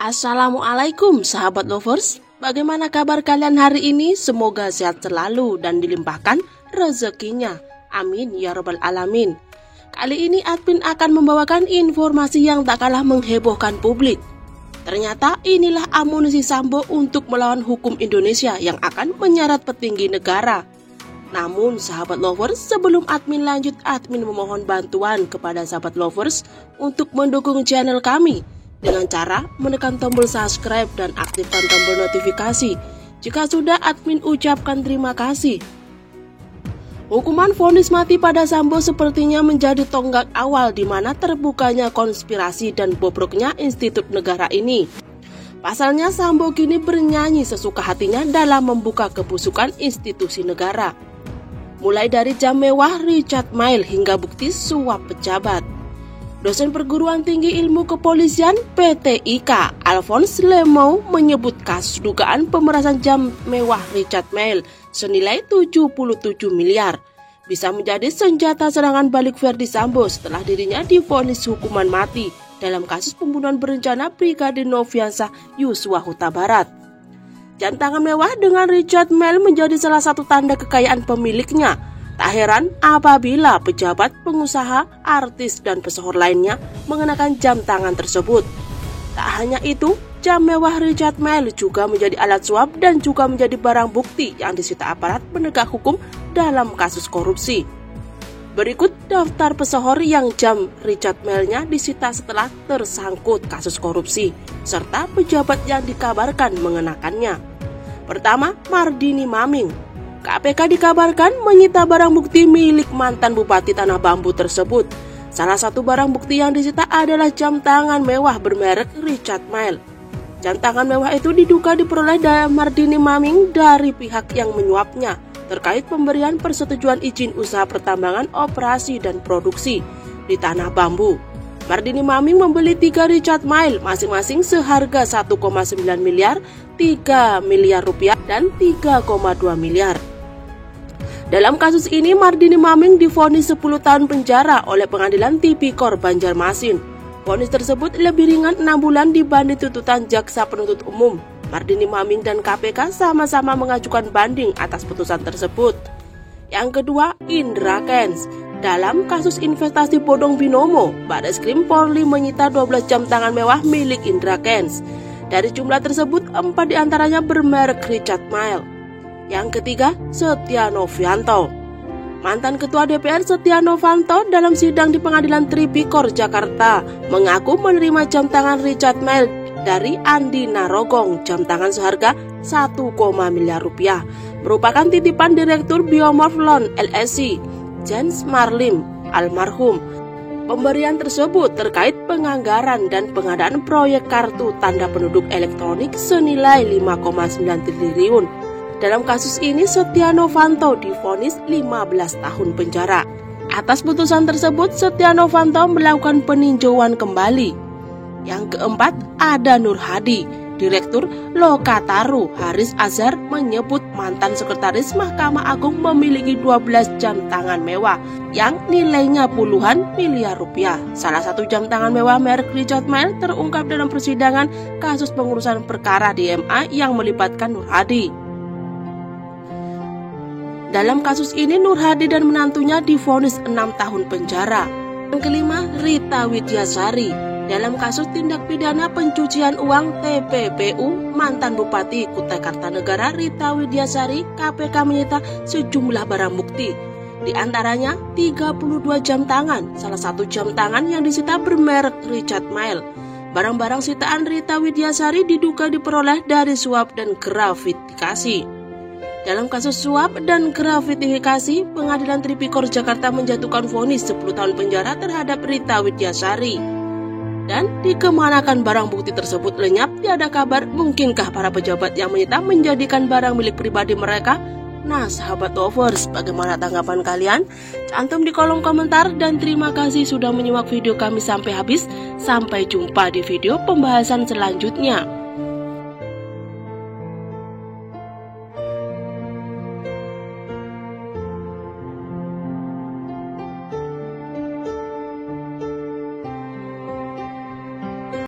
Assalamualaikum sahabat lovers, bagaimana kabar kalian hari ini? Semoga sehat selalu dan dilimpahkan rezekinya, amin ya robbal alamin. Kali ini admin akan membawakan informasi yang tak kalah menghebohkan publik. Ternyata inilah amunisi Sambo untuk melawan hukum Indonesia yang akan menyeret petinggi negara. Namun sahabat lovers, sebelum admin lanjut, admin memohon bantuan kepada sahabat lovers untuk mendukung channel kami dengan cara menekan tombol subscribe dan aktifkan tombol notifikasi. Jika sudah, admin ucapkan terima kasih. Hukuman vonis mati pada Sambo sepertinya menjadi tonggak awal di mana terbukanya konspirasi dan bobroknya institut negara ini. Pasalnya Sambo kini bernyanyi sesuka hatinya dalam membuka kebusukan institusi negara. Mulai dari jam mewah Richard Mille hingga bukti suap pejabat. Dosen perguruan tinggi ilmu kepolisian PTIK Alphonse Lemou menyebut kasus dugaan pemerasan jam mewah Richard Mille senilai 77 miliar bisa menjadi senjata serangan balik Verdi Sambo setelah dirinya divonis hukuman mati dalam kasus pembunuhan berencana Brigadir Nofriansah Yosua Huta Barat. Jam tangan mewah dengan Richard Mille menjadi salah satu tanda kekayaan pemiliknya. Tak heran apabila pejabat, pengusaha, artis, dan pesohor lainnya mengenakan jam tangan tersebut. Tak hanya itu, jam mewah Richard Mille juga menjadi alat suap dan juga menjadi barang bukti yang disita aparat penegak hukum dalam kasus korupsi. Berikut daftar pesohor yang jam Richard Mille-nya disita setelah tersangkut kasus korupsi, serta pejabat yang dikabarkan mengenakannya. Pertama, Mardini Maming. KPK dikabarkan menyita barang bukti milik mantan Bupati Tanah Bambu tersebut. Salah satu barang bukti yang disita adalah jam tangan mewah bermerek Richard Mille. Jam tangan mewah itu diduga diperoleh dari Mardini Maming dari pihak yang menyuapnya terkait pemberian persetujuan izin usaha pertambangan, operasi, dan produksi di Tanah Bambu. Mardini Maming membeli 3 Richard Mille masing-masing seharga 1,9 miliar, 3 miliar rupiah, dan 3,2 miliar. Dalam kasus ini, Mardini Maming divonis 10 tahun penjara oleh Pengadilan Tipikor Banjarmasin. Vonis tersebut lebih ringan 6 bulan dibanding tuntutan jaksa penuntut umum. Mardini Maming dan KPK sama-sama mengajukan banding atas putusan tersebut. Yang kedua, Indra Kents. Dalam kasus investasi bodong binomo, Barreskrim Polri menyita 12 jam tangan mewah milik Indra Kents. Dari jumlah tersebut, 4 diantaranya bermerek Richard Mille. Yang ketiga, Setia Novanto. Mantan Ketua DPR Setia Novanto dalam sidang di Pengadilan Tipikor Jakarta mengaku menerima jam tangan Richard Mille dari Andi Narogong, jam tangan seharga 1, miliar rupiah, merupakan titipan Direktur Biomorph Loan LLC, Jens Marlim, almarhum. Pemberian tersebut terkait penganggaran dan pengadaan proyek kartu tanda penduduk elektronik senilai 5,9 triliun. Dalam kasus ini, Setia Novanto divonis 15 tahun penjara. Atas putusan tersebut, Setia Novanto melakukan peninjauan kembali. Yang keempat, ada Nur Hadi. Direktur Lokataru Haris Azhar menyebut mantan sekretaris Mahkamah Agung memiliki 12 jam tangan mewah yang nilainya puluhan miliar rupiah. Salah satu jam tangan mewah merek Richard Mille terungkap dalam persidangan kasus pengurusan perkara DMA yang melibatkan Nur Hadi. Dalam kasus ini, Nur Hadi dan menantunya divonis 6 tahun penjara. Yang kelima, Rita Widyasari. Dalam kasus tindak pidana pencucian uang TPPU, mantan Bupati Kutai Kartanegara Rita Widyasari, KPK menyita sejumlah barang bukti. Di antaranya 32 jam tangan, salah satu jam tangan yang disita bermerek Richard Mille. Barang-barang sitaan Rita Widyasari diduga diperoleh dari suap dan gratifikasi. Dalam kasus suap dan gratifikasi, Pengadilan Tipikor Jakarta menjatuhkan vonis 10 tahun penjara terhadap Rita Widyasari. Dan dikemanakan barang bukti tersebut lenyap, tiada kabar. Mungkinkah para pejabat yang menyita menjadikan barang milik pribadi mereka? Nah sahabat lovers, bagaimana tanggapan kalian? Cantum di kolom komentar, dan terima kasih sudah menyimak video kami sampai habis. Sampai jumpa di video pembahasan selanjutnya.